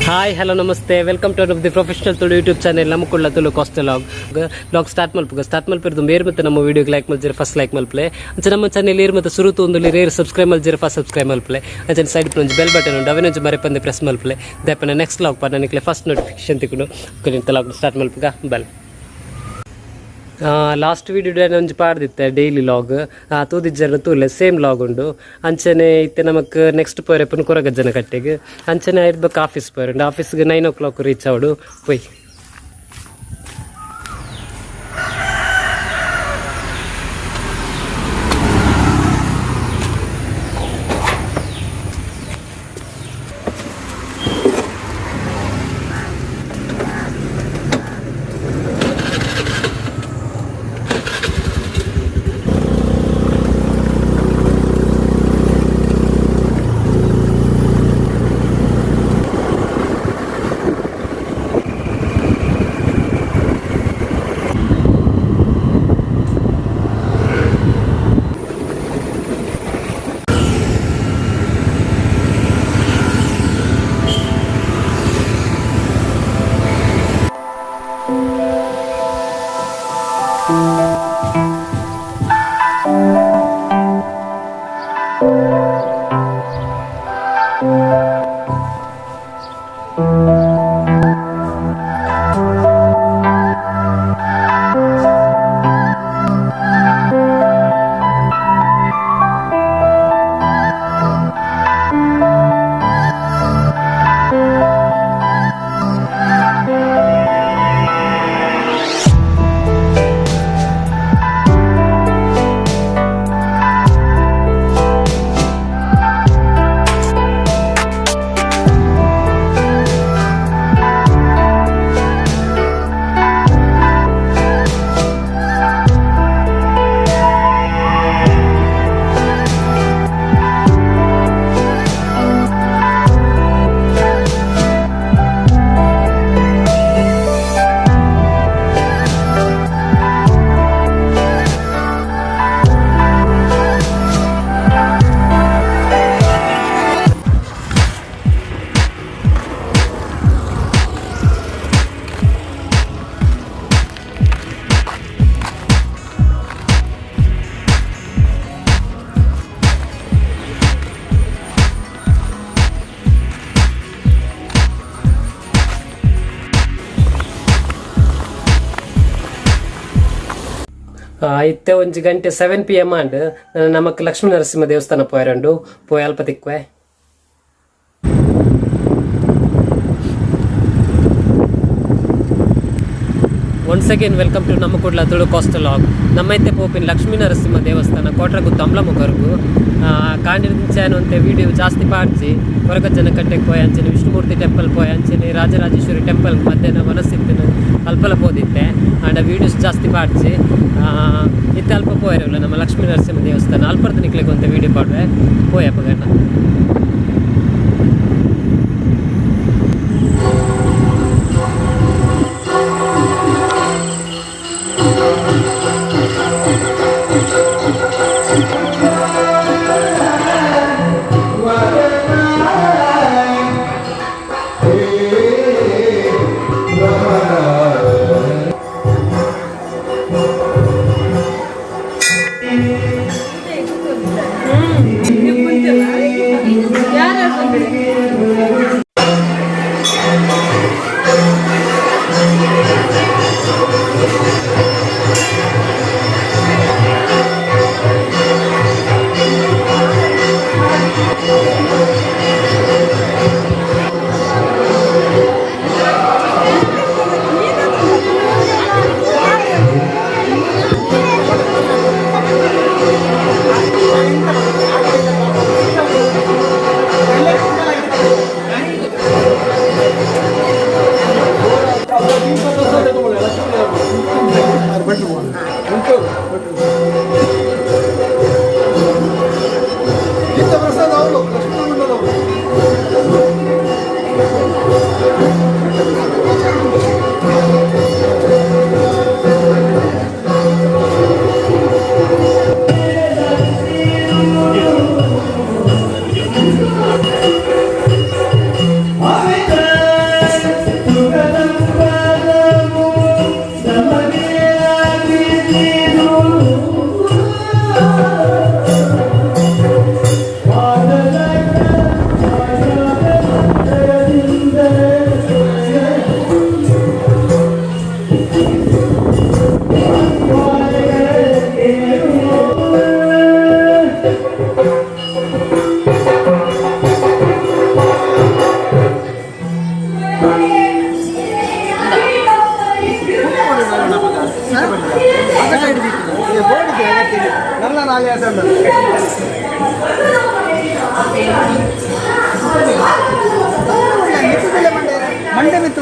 Hi hello ನಮಸ್ತೆ welcome to the professional Tulu YouTube channel ನಮ್ಮಕುಳ್ಳ ತುಳು ಕಾಸ್ಟ್ ಲಾಗ್ ಸ್ಟಾರ್ಟ್ ಮಲ್ಪುಗ ಸ್ಟಾರ್ಟ್ ಮಲ್ಪೆ ನಮ್ಮ ವೀಡಿಯೋಗೆ ಲೈಕ್ ಮಲ್ಜಿರ ಫಸ್ಟ್ ಲೈಕ್ ಮಲ್ಪಲೆ ಅಂಚೆ ನಮ್ಮ ಚಾನೆಲ್ ಏರ್ ಮತ್ತು ಸುರುತು ಒಂದು ರೇರ್ ಸಬ್ಸ್ಕ್ರೈಬ್ ಮಲ್ಜಿರ ಫಸ್ಟ್ ಸಬ್ಸ್ಕ್ರೈಬ್ ಮಲ್ಪಲೆ ಅಂಚೆ ಸೈಡ್ ಒಂದು ಬೆಲ್ ಬಟನ್ ಉಂಟು ಅವನೊಂದು ಮರೆ ಪಂದೆ ಪ್ರೆಸ್ ಮಲ್ಪಲೆ ದಯಪನ ನೆಕ್ಸ್ಟ್ ಲಾಗ್ ಪಾ ನನಗೆ ಫಸ್ಟ್ ನೋಟಿಫಿಕೇಶನ್ ತಿಕ್ಕೊಂಡು ಲಾಗ್ ಸ್ಟಾರ್ಟ್ ಮಲ್ಪುಗ ಬೆಲ್ ಲಾಸ್ಟ್ ವೀಡಿಯೋ ಒಂಜಿ ಪಾಡ್ದಿತ್ತೆ ಡೈಲಿ ಲಾಗ್ ತೂದಿಜ್ಜರ ತೂಲೆ ಸೇಮ್ ಲಾಗ್ ಉಂಡು ಅಂಚನೆ ಇತ್ತೆ ನಮಕ್ ನೆಕ್ಸ್ಟ್ ಪೋರೆಪ್ಪನ ಕೊರಗಜ್ಜನ ಕಟ್ಟೆಗೆ ಅಂಚನೆ ಇರ್ಬೇಕು ಆಫೀಸ್ ಪೋರುಂಡು ಆಫೀಸ್ಗೆ 9 o'clock ರೀಚ್ ಆವಡು ಪೊಯ್ ಇತ್ತೆ ಒಂಜಿ ಗಂಟೆ 7 PM ಅಂಡ್ ನಮಕ್ ಲಕ್ಷ್ಮೀ ನರಸಿಂಹ ದೇವಸ್ಥಾನ ಪೋಯರಂಡು ಪೋಯ್ ಅಲ್ಪ ತಿಕ್ವೆ ಒನ್ಸ್ ಅಗೇನ್ ವೆಲ್ಕಮ್ ಟು ನಮ್ಮ ಕುಡ್ಲ ತುಳು ಕಾಸ್ಟ್ ಲಾಗ್ ನಮ್ಮೈತೆ ಪೋಪಿನ ಲಕ್ಷ್ಮೀ ನರಸಿಂಹ ದೇವಸ್ಥಾನ ಕೋಟ್ರಗುತ್ತು ಅಮ್ಲಮುಖರ್ಗು ಕಾಂಡಿರ್ದಿಂಚಾನು ಅಂತ ವಿಡಿಯೋ ಜಾಸ್ತಿ ಪಾಡ್ಸಿ ಕೊರಗಜ್ಜನ ಕಟ್ಟೆಗೆ ಪೋಯ್ ಅಂಚನೆ ವಿಷ್ಣುಮೂರ್ತಿ ಟೆಂಪಲ್ ಪೋಯ್ ಅಂಚನೆ ರಾಜರಾಜೇಶ್ವರಿ ಟೆಂಪಲ್ ಮಧ್ಯಾಹ್ನ ಮನಸ್ಸಿತ್ತು ಅಲ್ಪಲ ಪೋದಿತ್ತೆ ಆಂಡ ವೀಡಿಯೋಸ್ ಜಾಸ್ತಿ ಪಾಡ್ಸಿ ಇತ್ತೆ ಅಲ್ಪ ಪೋಯರಲ್ಲ ನಮ್ಮ ಲಕ್ಷ್ಮೀ ನರಸಿಂಹ ದೇವಸ್ಥಾನ ಅಲ್ಪರ್ದ ನಿಕ್ಲಿಕ್ಕೆ ಅಂತ ವೀಡಿಯೋ ಪಾಡ್ವೆ ಪೋಯಪ್ಪ ಗಣ್ಣ ಮಂಡೆ ಮಿತ್ತು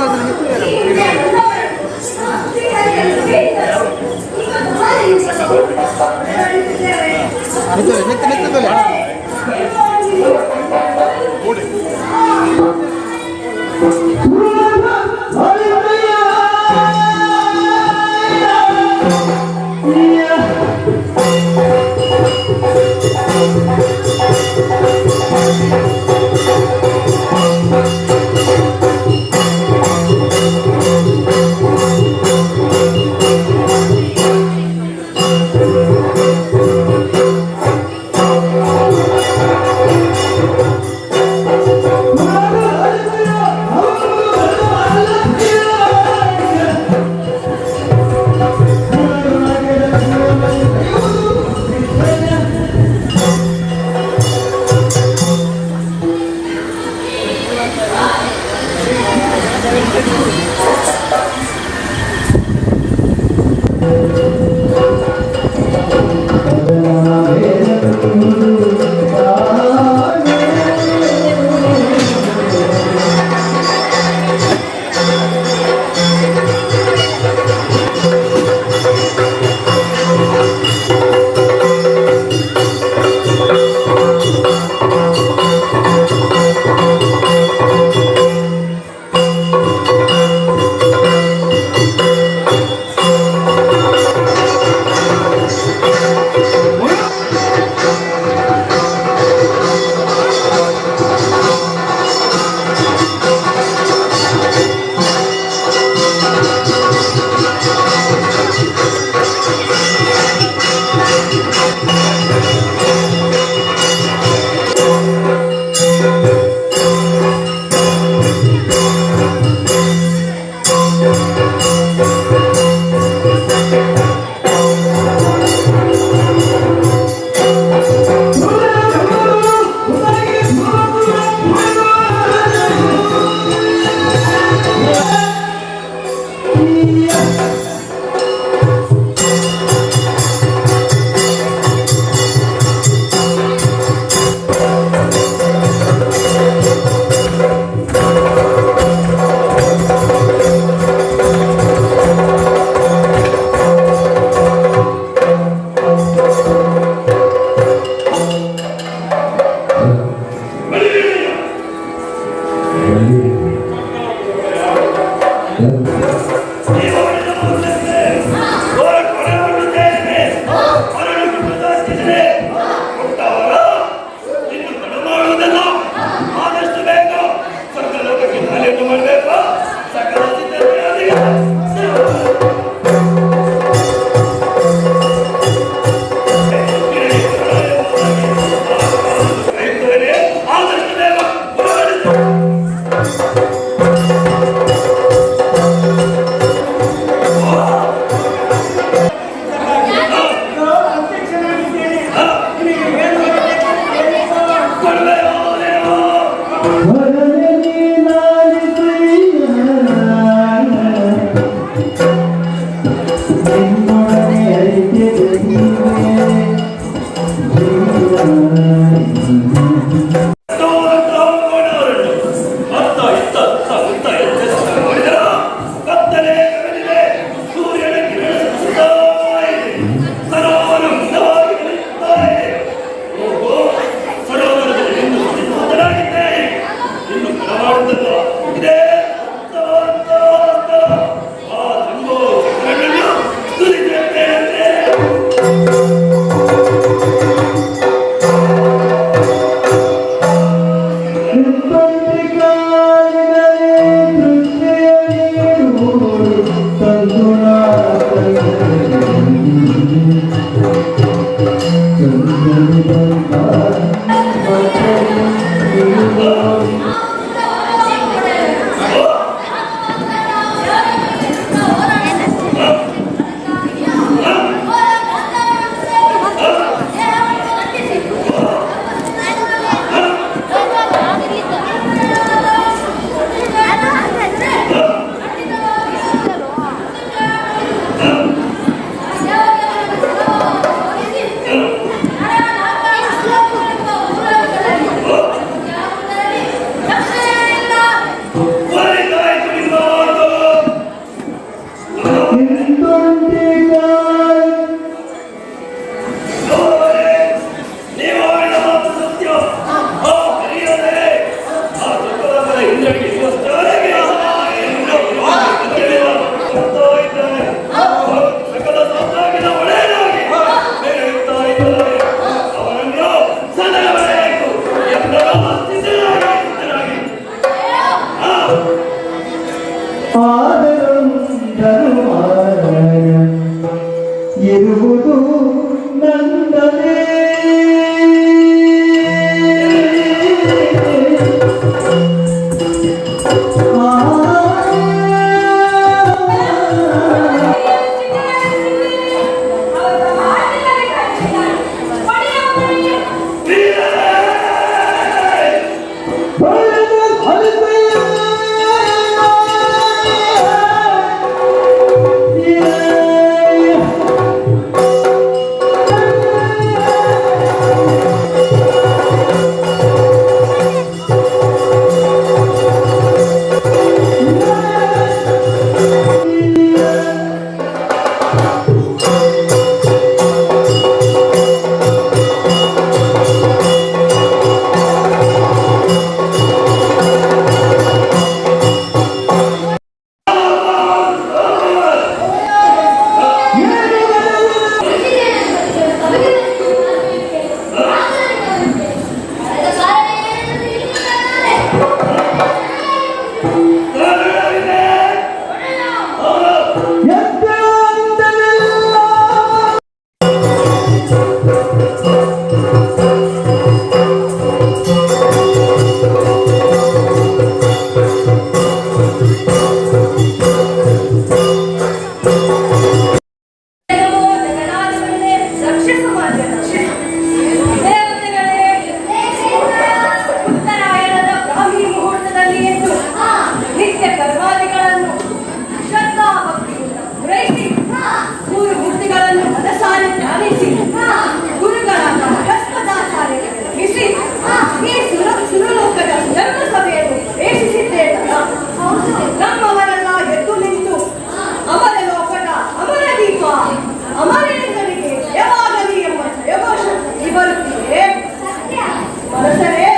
ಅರಸರೇ,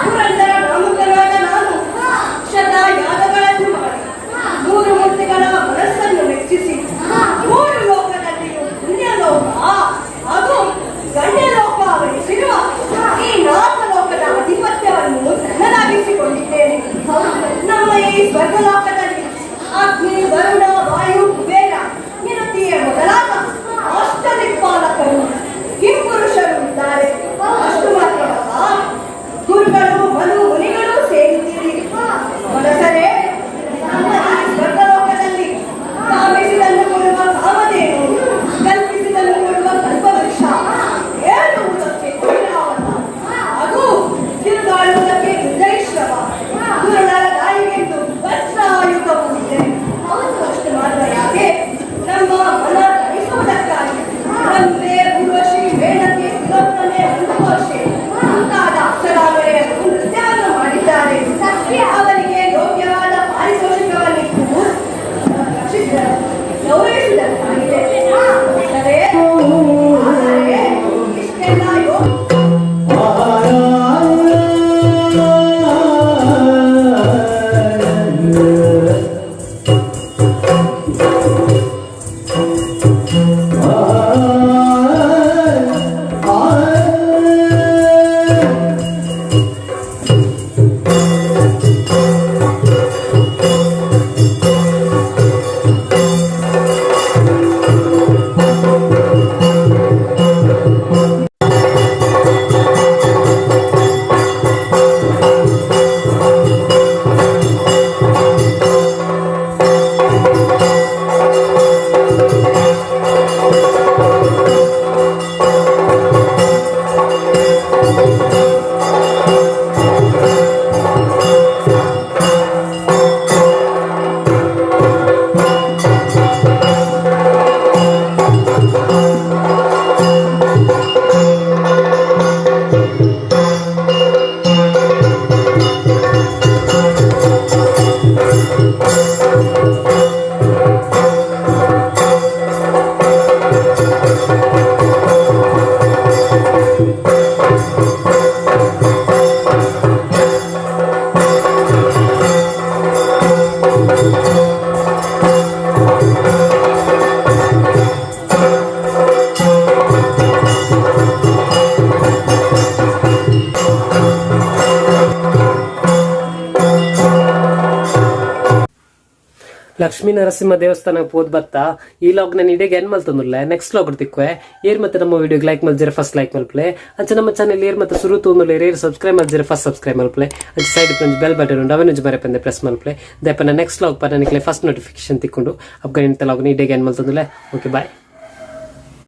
ಪುರಂದರ ಪ್ರಮುಖನಾದ ನಾನು ಶತ ಯಾಗಗಳನ್ನು ಮಾಡಿ 3 ಮೂರ್ತಿಗಳ ಮನಸ್ಸನ್ನು ಮೆಚ್ಚಿಸಿ 3 ಲೋಕದಲ್ಲಿಯೂ ಪುಣ್ಯಲೋಕ ಹಾಗೂ ಗಣ್ಯಲೋಕ ವಹಿಸಿರುವ ಈ 4 ಲೋಕದ ಆಧಿಪತ್ಯವನ್ನು ನನ್ನದಾಗಿಸಿಕೊಂಡಿದ್ದೇನೆ. ನಮ್ಮ ಈ ಸ್ವರ್ಗಲೋಕದಲ್ಲಿ ಅಗ್ನಿ, ವರುಣ, ವಾಯು, ಕುಬೇರ, ನಿರುತಿಯ ಮೊದಲಾದ ಅಷ್ಟದಿಕ್ಪಾಲಕರು ಕಿಂಪುರುಷರು ಇದ್ದಾರೆ. ಅಷ್ಟು ಮಾತ್ರವಲ್ಲ, ಗುರುಗಳು, ಮನು, ಮುನಿಗಳು ಸೇರಿದ್ದೀರಿ. ಮನಸರೇ, ನಮ್ಮ ಈ ಸ್ವರ್ಗಲೋಕದಲ್ಲಿ ಕಾಮಿಸಿದನ್ನು ಕೊಡುವ ಕಾಮಧೇನು, ಕಲ್ಪಿಸಿದನ್ನು ಕೊಡುವ ಕಲ್ಪವೃಕ್ಷ, ಏಳುವುದಕ್ಕೆ ಐರಾವತ ಹಾಗೂ ತಿರುಗಾಡುವುದಕ್ಕೆ ಇಂದ್ರೈಶ್ರವ, ಗುರುಗಳ ದಾಳಿಗೆಂದು ವಜ್ರಾಯುಧವೂ ಇದೆ. ಅಷ್ಟು ಮಾತ್ರ ಯಾಕೆ, ನಮ್ಮ ಮನ ತರಿಸುವುದಕ್ಕಾಗಿ ರಂಭೆ, ಉರ್ವಶಿ, ಮೇಣತಿ, ತಿಲೋತ್ತಮೆ, ಅಂಧಕೋಶೆ ಮುಂತಾದ ಅಪ್ಸರಾಗಳೆಯರು ನೃತ್ಯವನ್ನು ಮಾಡಿದ್ದಾರೆ. ಅವರಿಗೆ ಯೋಗ್ಯವಾದ ಪಾರಿತೋಷಿಕವನ್ನು ಗೌರವಿಸಿದಂತಾಗಿದೆ. ಆದರೆ ಇಷ್ಟೆಲ್ಲ ಲಕ್ಷ್ಮೀ ನರಸಿಂಹ ದೇವಸ್ಥಾನಕ್ಕೆ ಹೋದ್ ಬತ್ತ ಈ ಲಾಗ್ ನಾನು ಇಡೀಗೆ ಏನ್ ಮಲ್ತಂದಿಲ್ಲ ನೆಕ್ಸ್ಟ್ ಲಾಗ್ ತಿಕ್ವೆ ಏರ್ ಮತ್ತೆ ನಮ್ಮ ವಿಡಿಯೋಗೆ ಲೈಕ್ ಮಲ್ಜಿರ ಫಸ್ಟ್ ಲೈಕ್ ಮಲ್ಪ್ಲೆ ಅಂಚ ನಮ್ಮ ಚಾನೆಲ್ ಏರ್ ಮತ್ತೆ ಶುರು ತೊಂದ್ರೆ ಏರ್ ಸಬ್ಸ್ಕ್ರೈಬ್ ಮಲ್ಜಿರ ಫಸ್ಟ್ ಸಬ್ಸ್ಕ್ರೈಬ್ ಮಲ್ಪ್ಲೆ ಅಂಚ ಸೈಡ್ ಫ್ರೆಂಡ್ಸ್ ಬೆಲ್ ಬಟನ್ ಉಂಡು ಅವನು ಮರೆ ಪಂದೆ ಪ್ರೆಸ್ ಮಲ್ಪ್ಲೆ ದಯಪನ ನೆಕ್ಸ್ಟ್ ಲಾಗ್ ಪರ ನನಗೆ ಫಸ್ಟ್ ನೋಟಿಫಿಕೇಶನ್ ತಿಕ್ಕೊಂಡು ಅಪ್ಗಂತ ಲಾಗ್ ಇಡೀಗೆ ಏನ್ ಮಲ್ತಂದಿಲ್ಲ. Okay bye.